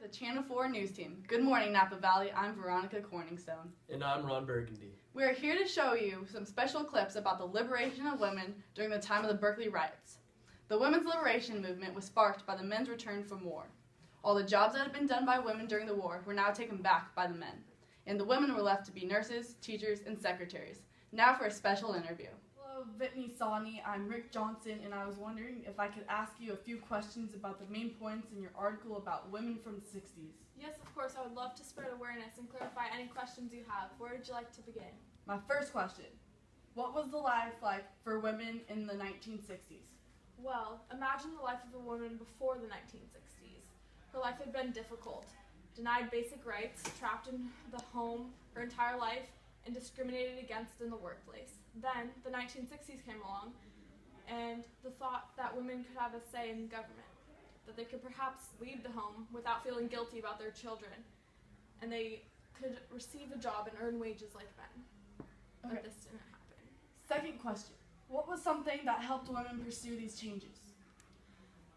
with the Channel 4 News Team. Good morning, Napa Valley. I'm Veronica Corningstone. And I'm Ron Burgundy. We are here to show you some special clips about the liberation of women during the time of the Berkeley riots. The women's liberation movement was sparked by the men's return from war. All the jobs that had been done by women during the war were now taken back by the men, and the women were left to be nurses, teachers, and secretaries. Now for a special interview. Hello, Whitney Sawney. I'm Rick Johnson, and I was wondering if I could ask you a few questions about the main points in your article about women from the 60s. Yes, of course. I would love to spread awareness and clarify any questions you have. Where would you like to begin? My first question, what was the life like for women in the 1960s? Well, imagine the life of a woman before the 1960s. Her life had been difficult, denied basic rights, trapped in the home her entire life, and discriminated against in the workplace. Then, the 1960s came along, and the thought that women could have a say in government, that they could perhaps leave the home without feeling guilty about their children, and they could receive a job and earn wages like men. Okay. But this didn't happen. Second question, what was something that helped women pursue these changes?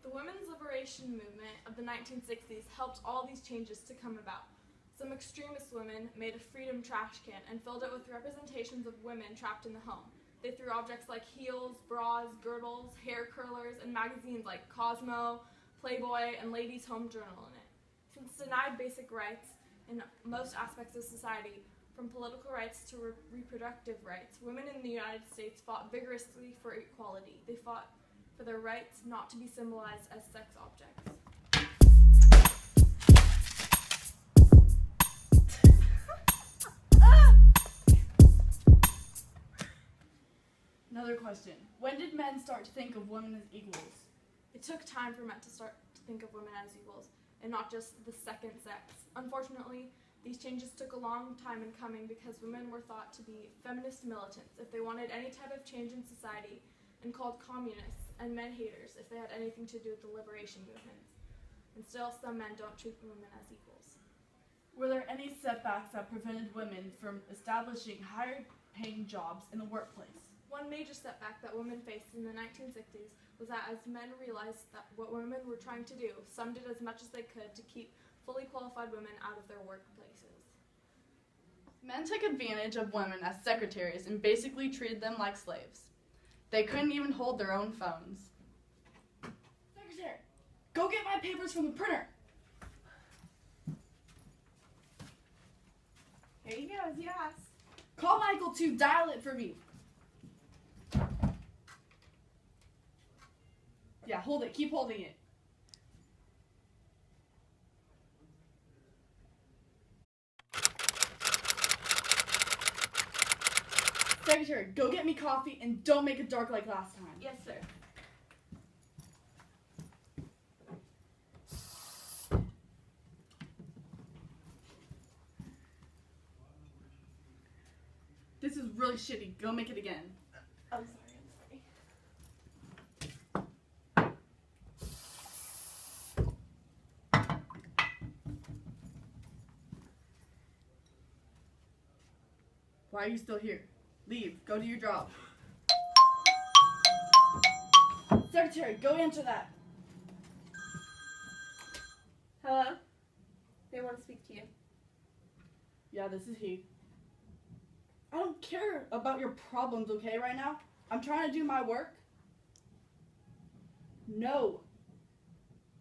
The women's liberation movement of the 1960s helped all these changes to come about. Some extremist women made a freedom trash can and filled it with representations of women trapped in the home. They threw objects like heels, bras, girdles, hair curlers, and magazines like Cosmo, Playboy, and Ladies' Home Journal in it. Since denied basic rights in most aspects of society, from political rights to reproductive rights, women in the United States fought vigorously for equality. They fought for their rights not to be symbolized as sex objects. Another question, when did men start to think of women as equals? It took time for men to start to think of women as equals, and not just the second sex. Unfortunately, these changes took a long time in coming because women were thought to be feminist militants if they wanted any type of change in society, and called communists and men haters if they had anything to do with the liberation movements. And still, some men don't treat women as equals. Were there any setbacks that prevented women from establishing higher paying jobs in the workplace? One major setback that women faced in the 1960s was that as men realized that what women were trying to do, some did as much as they could to keep fully qualified women out of their workplaces. Men took advantage of women as secretaries and basically treated them like slaves. They couldn't even hold their own phones. Secretary, go get my papers from the printer. Here you go, as you asked. Call Michael to dial it for me. Yeah, hold it. Keep holding it. Secretary, go get me coffee and don't make it dark like last time. Yes, sir. This is really shitty. Go make it again. I'm sorry. Why are you still here? Leave. Go do your job. Secretary, go answer that. Hello? They want to speak to you. Yeah, this is he. I don't care about your problems, okay, right now? I'm trying to do my work. No.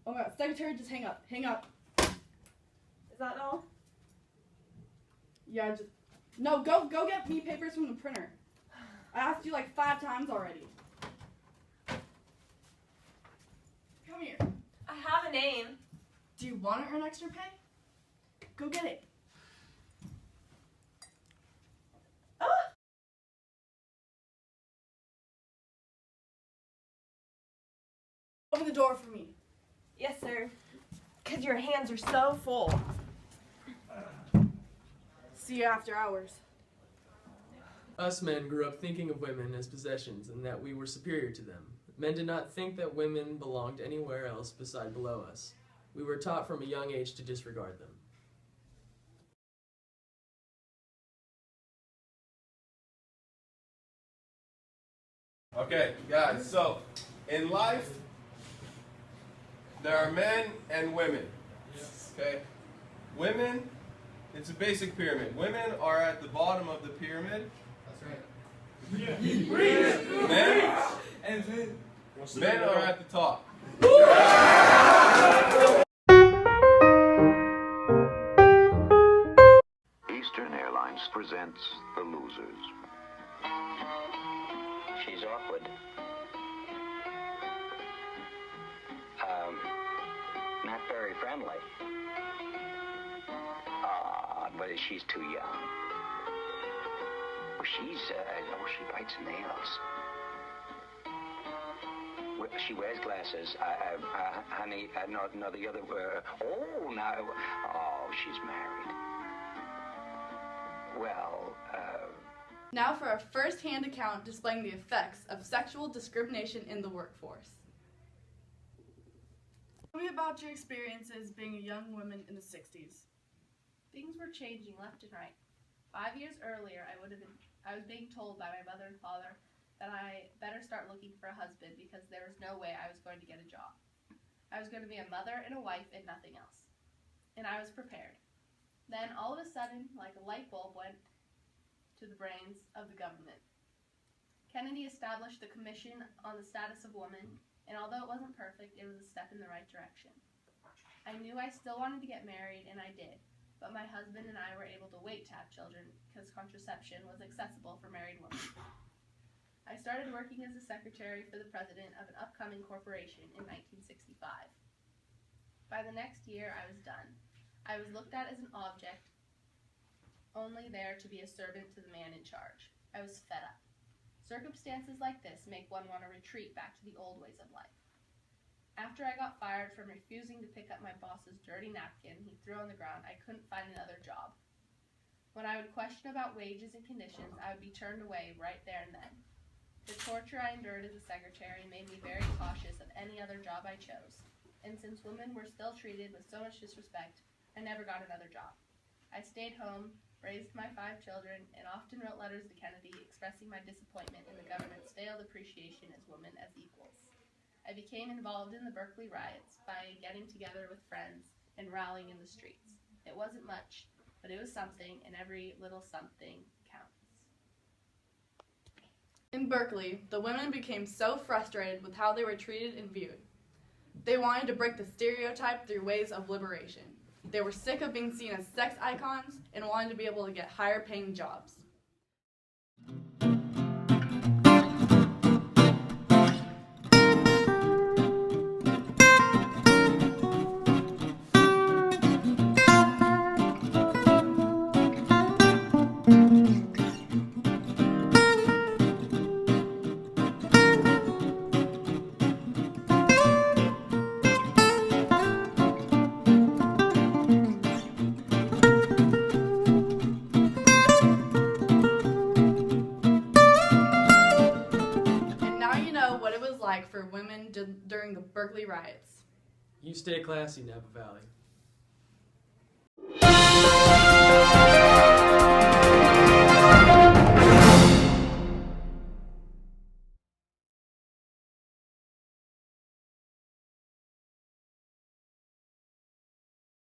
Oh my God, Secretary, just hang up. Hang up. Is that all? Yeah, just... No, go get me papers from the printer. I asked you like 5 times already. Come here. I have a name. Do you want to earn extra pay? Go get it. Open the door for me. Yes, sir. Because your hands are so full. See you after hours. Us men grew up thinking of women as possessions and that we were superior to them. Men did not think that women belonged anywhere else beside below us. We were taught from a young age to disregard them. Okay, guys, so in life, there are men and women. Yes. okay? Women, it's a basic pyramid. Women are at the bottom of the pyramid. That's right. Men are at the top. Eastern Airlines presents The Losers. She's awkward. Not very friendly. But she's too young. She bites nails. She wears glasses. Honey, no, the other, she's married. Well, Now for a first-hand account displaying the effects of sexual discrimination in the workforce. Tell me about your experiences being a young woman in the 60s. Things were changing left and right. 5 years earlier, I was being told by my mother and father that I better start looking for a husband because there was no way I was going to get a job. I was going to be a mother and a wife and nothing else. And I was prepared. Then all of a sudden, like a light bulb went to the brains of the government. Kennedy established the Commission on the Status of Women, and although it wasn't perfect, it was a step in the right direction. I knew I still wanted to get married, and I did, but my husband and I were able to wait to have children because contraception was accessible for married women. I started working as a secretary for the president of an upcoming corporation in 1965. By the next year, I was done. I was looked at as an object, only there to be a servant to the man in charge. I was fed up. Circumstances like this make one want to retreat back to the old ways of life. After I got fired from refusing to pick up my boss's dirty napkin he threw on the ground, I couldn't find another job. When I would question about wages and conditions, I would be turned away right there and then. The torture I endured as a secretary made me very cautious of any other job I chose, and since women were still treated with so much disrespect, I never got another job. I stayed home, raised my 5 children, and often wrote letters to Kennedy expressing my disappointment in the government's failed appreciation as women as equals. I became involved in the Berkeley riots by getting together with friends and rallying in the streets. It wasn't much, but it was something, and every little something counts. In Berkeley, the women became so frustrated with how they were treated and viewed. They wanted to break the stereotype through ways of liberation. They were sick of being seen as sex icons and wanted to be able to get higher paying jobs. What it was like for women during the Berkeley riots. You stay classy, Napa Valley.